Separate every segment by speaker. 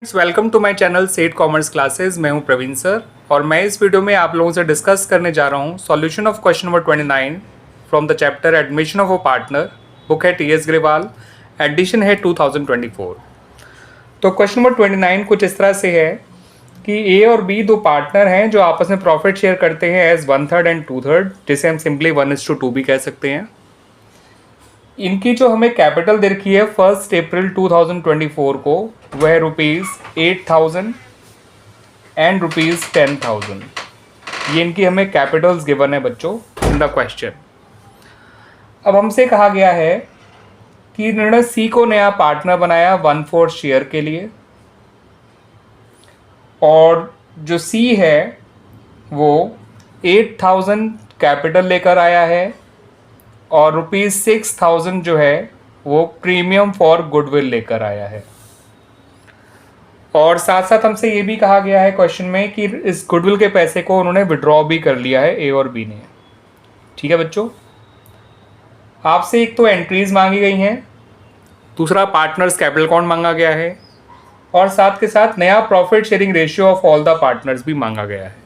Speaker 1: Welcome to my channel सेठ commerce classes. मैं हूं प्रवीण सर और मैं इस वीडियो में आप लोगों से डिस्कस करने जा रहा हूं solution of question number 29 from the chapter admission of a partner. Book है टी.एस. ग्रेवाल, एडिशन है 2024। तो क्वेश्चन नंबर 29 कुछ इस तरह से है कि ए और बी दो पार्टनर हैं जो आपस में प्रॉफिट शेयर करते हैं एज 1/3 एंड 2/3, जिसे हम सिंपली 1:2 भी कह सकते हैं। इनकी जो हमें कैपिटल दे रखी है 1 अप्रैल 2024 को, वह ₹8,000 एंड ₹10,000। ये इनकी हमें कैपिटल्स गिवन है बच्चों इन द क्वेश्चन। अब हमसे कहा गया है कि इन्होंने सी को नया पार्टनर बनाया 1/4 शेयर के लिए, और जो सी है वो 8,000 कैपिटल लेकर आया है और ₹6,000 जो है वो प्रीमियम फॉर गुडविल लेकर आया है। और साथ साथ हमसे ये भी कहा गया है क्वेश्चन में कि इस गुडविल के पैसे को उन्होंने विड्रॉ भी कर लिया है ए और बी ने। ठीक है बच्चों, आपसे एक तो एंट्रीज मांगी गई हैं, दूसरा पार्टनर्स कैपिटल अकाउंट मांगा गया है, और साथ के साथ नया profit sharing ratio of all the partners भी मांगा गया है।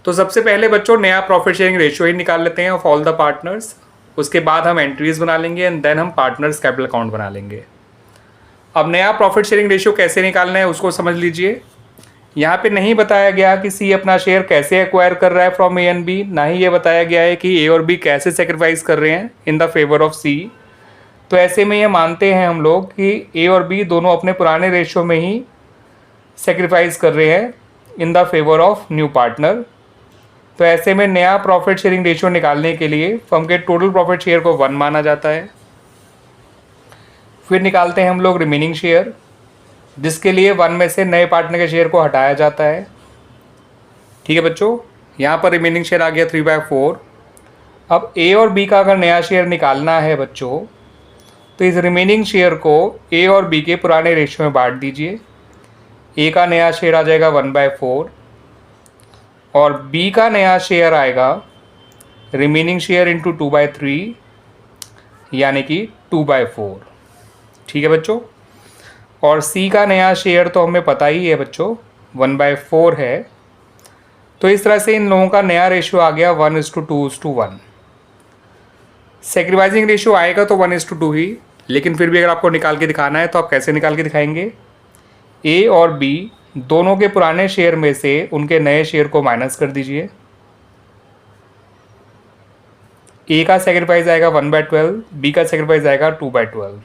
Speaker 1: तो सबसे पहले बच्चों नया प्रॉफिट शेयरिंग रेशियो ही निकाल लेते हैं ऑफ ऑल द पार्टनर्स, उसके बाद हम एंट्रीज बना लेंगे एंड देन हम पार्टनर्स कैपिटल अकाउंट बना लेंगे। अब नया प्रॉफिट शेयरिंग रेशियो कैसे निकालना है उसको समझ लीजिए। यहाँ पे नहीं बताया गया कि सी अपना शेयर कैसे एक्वायर कर रहा है फ्रॉम ए एंड बी, ना ही ये बताया गया है कि ए और बी कैसे सेक्रीफाइस कर रहे हैं इन द फेवर ऑफ सी। तो ऐसे में ये मानते हैं हम लोग कि ए और बी दोनों अपने पुराने रेशियो में ही सेक्रीफाइस कर रहे हैं in the favour of new partner. तो ऐसे में नया प्रॉफिट शेयरिंग रेशियो निकालने के लिए फर्म के टोटल प्रॉफिट शेयर को 1 माना जाता है। फिर निकालते हैं हम लोग रिमेनिंग शेयर, जिसके लिए 1 में से नए पार्टनर के शेयर को हटाया जाता है। ठीक है बच्चों, यहाँ पर रिमेनिंग शेयर आ गया 3/4। अब ए और बी का अगर नया शेयर निकालना है बच्चों, तो इस रिमेनिंग शेयर को ए और बी के पुराने रेशियो में बांट दीजिए। ए का नया शेयर आ जाएगा 1/4 और बी का नया शेयर आएगा रिमेनिंग शेयर इंटू 2/3 यानी कि 2/4। ठीक है बच्चों, और सी का नया शेयर तो हमें पता ही है बच्चों 1/4 है। तो इस तरह से इन लोगों का नया रेशियो आ गया 1:2:1। सेक्रीफाइसिंग रेशियो आएगा तो 1:2 ही, लेकिन फिर भी अगर आपको निकाल के दिखाना है तो आप कैसे निकाल के दिखाएंगे? ए और बी दोनों के पुराने शेयर में से उनके नए शेयर को माइनस कर दीजिए। ए का सेक्रीफाइस आएगा 1/12, बी का सेक्रीफाइस आएगा 2/12,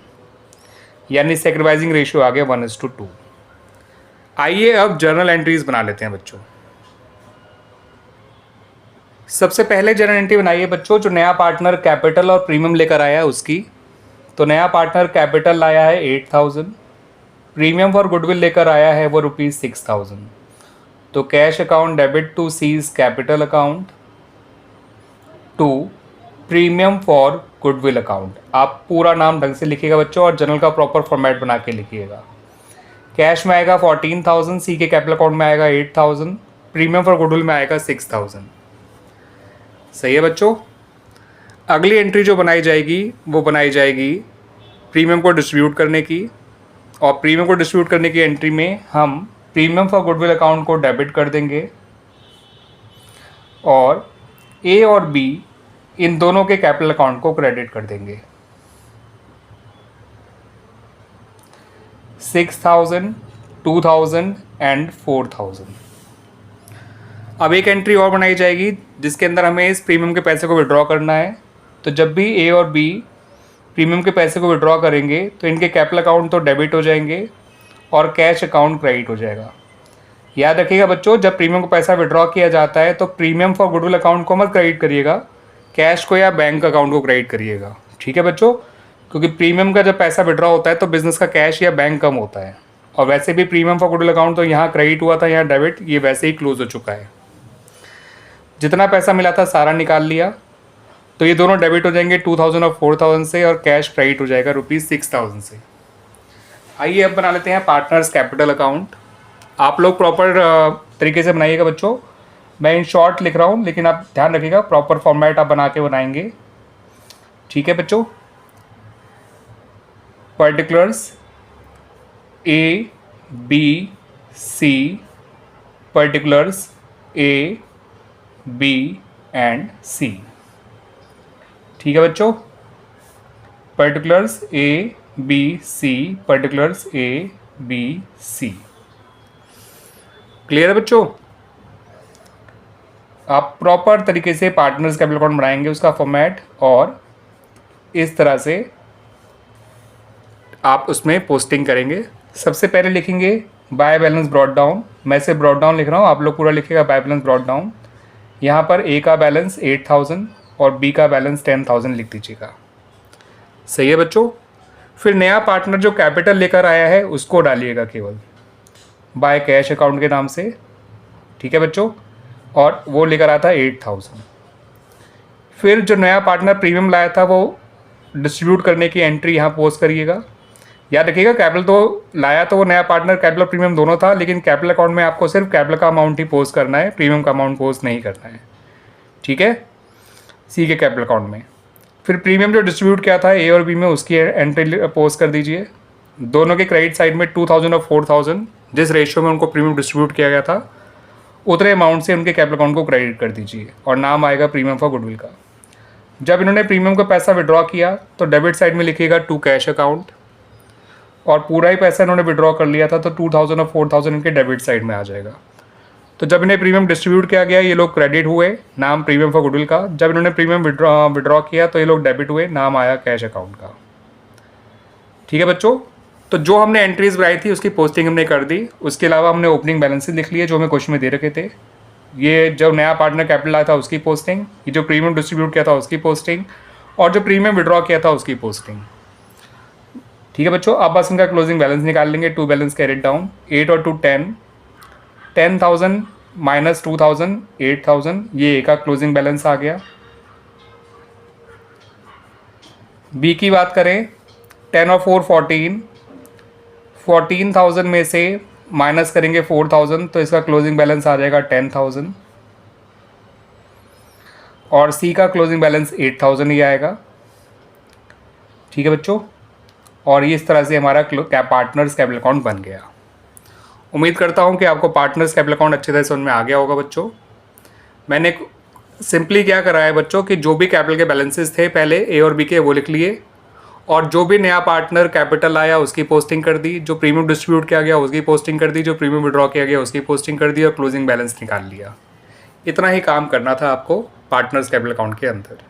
Speaker 1: यानी सेक्रीफाइसिंग रेशियो आ गया 1:2। आइए अब जर्नल एंट्रीज बना लेते हैं बच्चों। सबसे पहले जर्नल एंट्री बनाइए बच्चों जो नया पार्टनर कैपिटल और प्रीमियम लेकर आया है उसकी। तो नया पार्टनर कैपिटल लाया है 8,000, प्रीमियम फॉर गुडविल लेकर आया है वो ₹6,000। तो cash account debit to C's capital account to premium for goodwill account. आप पूरा नाम ढंग से लिखिएगा बच्चों और जनरल का प्रॉपर फॉर्मेट बना के लिखिएगा। कैश में आएगा 14,000, सी के कैपिटल अकाउंट में आएगा 8,000, प्रीमियम फॉर गुडविल में आएगा 6,000। सही है बच्चों। अगली एंट्री जो बनाई जाएगी वो बनाई जाएगी प्रीमियम को डिस्ट्रीब्यूट करने की, और प्रीमियम को डिस्ट्रीब्यूट करने की एंट्री में हम प्रीमियम फॉर गुडविल अकाउंट को डेबिट कर देंगे और ए और बी इन दोनों के कैपिटल अकाउंट को क्रेडिट कर देंगे। 6,000, 2,000 एंड 4,000। अब एक एंट्री और बनाई जाएगी जिसके अंदर हमें इस प्रीमियम के पैसे को विड्रॉ करना है। तो जब भी ए और बी प्रीमियम के पैसे को विड्रॉ करेंगे तो इनके कैपिटल अकाउंट तो डेबिट हो जाएंगे और कैश अकाउंट क्रेडिट हो जाएगा। याद रखिएगा बच्चों, जब प्रीमियम को पैसा विड्रॉ किया जाता है तो प्रीमियम फॉर गुडविल अकाउंट को मत क्रेडिट करिएगा, कैश को या बैंक अकाउंट को क्रेडिट करिएगा। ठीक है बच्चों, क्योंकि प्रीमियम का जब पैसा विड्रॉ होता है तो बिजनेस का कैश या बैंक कम होता है, और वैसे भी प्रीमियम फॉर गुडविल अकाउंट तो यहाँ क्रेडिट हुआ था, यहाँ डेबिट, ये वैसे ही क्लोज हो चुका है। जितना पैसा मिला था सारा निकाल लिया, तो ये दोनों डेबिट हो जाएंगे 2,000 और 4,000 से, और कैश क्रेडिट हो जाएगा ₹6,000 से। आइए अब बना लेते हैं पार्टनर्स कैपिटल अकाउंट। आप लोग प्रॉपर तरीके से बनाइएगा बच्चों, मैं इन शॉर्ट लिख रहा हूँ लेकिन आप ध्यान रखिएगा प्रॉपर फॉर्मेट आप बना के बनाएंगे। ठीक है बच्चों। Particulars A B C, particulars A B and C. ठीक है बच्चों, particulars A B C, particulars A B C. Clear है बच्चों? आप प्रॉपर तरीके से पार्टनर्स कैपिटल अकाउंट बनाएंगे, उसका फॉर्मेट, और इस तरह से आप उसमें पोस्टिंग करेंगे। सबसे पहले लिखेंगे बाय बैलेंस ब्रॉट डाउन। मैं से ब्रॉट डाउन लिख रहा हूँ, आप लोग पूरा लिखिएगा बाय बैलेंस ब्रॉट डाउन। यहाँ पर ए का बैलेंस 8000 और बी का बैलेंस 10000 लिख दीजिएगा। सही है बच्चों? फिर नया पार्टनर जो कैपिटल लेकर आया है उसको डालिएगा केवल बाय कैश अकाउंट के नाम से। ठीक है बच्चों? और वो लेकर आया था 8000। फिर जो नया पार्टनर प्रीमियम लाया था वो डिस्ट्रीब्यूट करने की एंट्री यहाँ पोस्ट करिएगा। याद रखिएगा, कैपिटल तो लाया तो वो नया पार्टनर कैपिटल प्रीमियम दोनों था, लेकिन कैपिटल अकाउंट में आपको सिर्फ कैपिटल का अमाउंट ही पोस्ट करना है, प्रीमियम का अमाउंट पोस्ट नहीं करना है। ठीक है? सी के कैपिटल अकाउंट में। फिर प्रीमियम जो डिस्ट्रीब्यूट किया था ए और बी में उसकी एंट्री पोस्ट कर दीजिए। दोनों के क्रेडिट साइड में 2000 और 4000 जिस रेशियो में उनको प्रीमियम डिस्ट्रीब्यूट किया गया था उतने अमाउंट से उनके कैपिटल अकाउंट को क्रेडिट कर दीजिए, और नाम आएगा प्रीमियम फॉर गुडविल का। जब इन्होंने प्रीमियम का पैसा विड्रॉ किया तो डेबिट साइड में लिखिएगा टू कैश अकाउंट, और पूरा ही पैसा इन्होंने विड्रॉ कर लिया था तो 2000 और 4000 इनके डेबिट साइड में आ जाएगा। तो जब इन्हें प्रीमियम डिस्ट्रीब्यूट किया गया ये लोग क्रेडिट हुए, नाम प्रीमियम फॉर गुडविल का। जब इन्होंने प्रीमियम विड्रॉ किया तो ये लोग डेबिट हुए, नाम आया कैश अकाउंट का। ठीक है बच्चों? तो जो हमने एंट्रीज बनाई थी उसकी पोस्टिंग हमने कर दी। उसके अलावा हमने ओपनिंग बैलेंसेस लिख लिए जो हमें क्वेश्चन में दे रखे थे। ये जो नया पार्टनर कैपिटल आया था उसकी पोस्टिंग, ये जो प्रीमियम डिस्ट्रीब्यूट किया था उसकी पोस्टिंग, और जो प्रीमियम विड्रॉ किया था उसकी पोस्टिंग। ठीक है बच्चों? अब बस इनका क्लोजिंग बैलेंस निकाल लेंगे। टू बैलेंस कैरिड डाउन, 8 और 2 10, 10,000 माइनस 2000 8000, ये ए का क्लोजिंग बैलेंस आ गया। बी की बात करें, 10 और 4 14, 14,000 में से माइनस करेंगे 4000 तो इसका क्लोजिंग बैलेंस आ जाएगा 10,000, और सी का क्लोजिंग बैलेंस 8000 ही आएगा। ठीक है बच्चों? और ये इस तरह से हमारा पार्टनर्स कैपिटल अकाउंट बन गया। उम्मीद करता हूँ कि आपको पार्टनर्स कैपिटल अकाउंट अच्छी तरह से समझ में आ गया होगा बच्चों। मैंने सिंपली क्या करा है बच्चों कि जो भी कैपिटल के बैलेंसेस थे पहले ए और बी के वो लिख लिए, और जो भी नया पार्टनर कैपिटल आया उसकी पोस्टिंग कर दी, जो प्रीमियम डिस्ट्रीब्यूट किया गया उसकी पोस्टिंग कर दी, जो प्रीमियम विड्रॉ किया गया उसकी पोस्टिंग कर दी, और क्लोजिंग बैलेंस निकाल लिया। इतना ही काम करना था आपको पार्टनर्स कैपिटल अकाउंट के अंदर।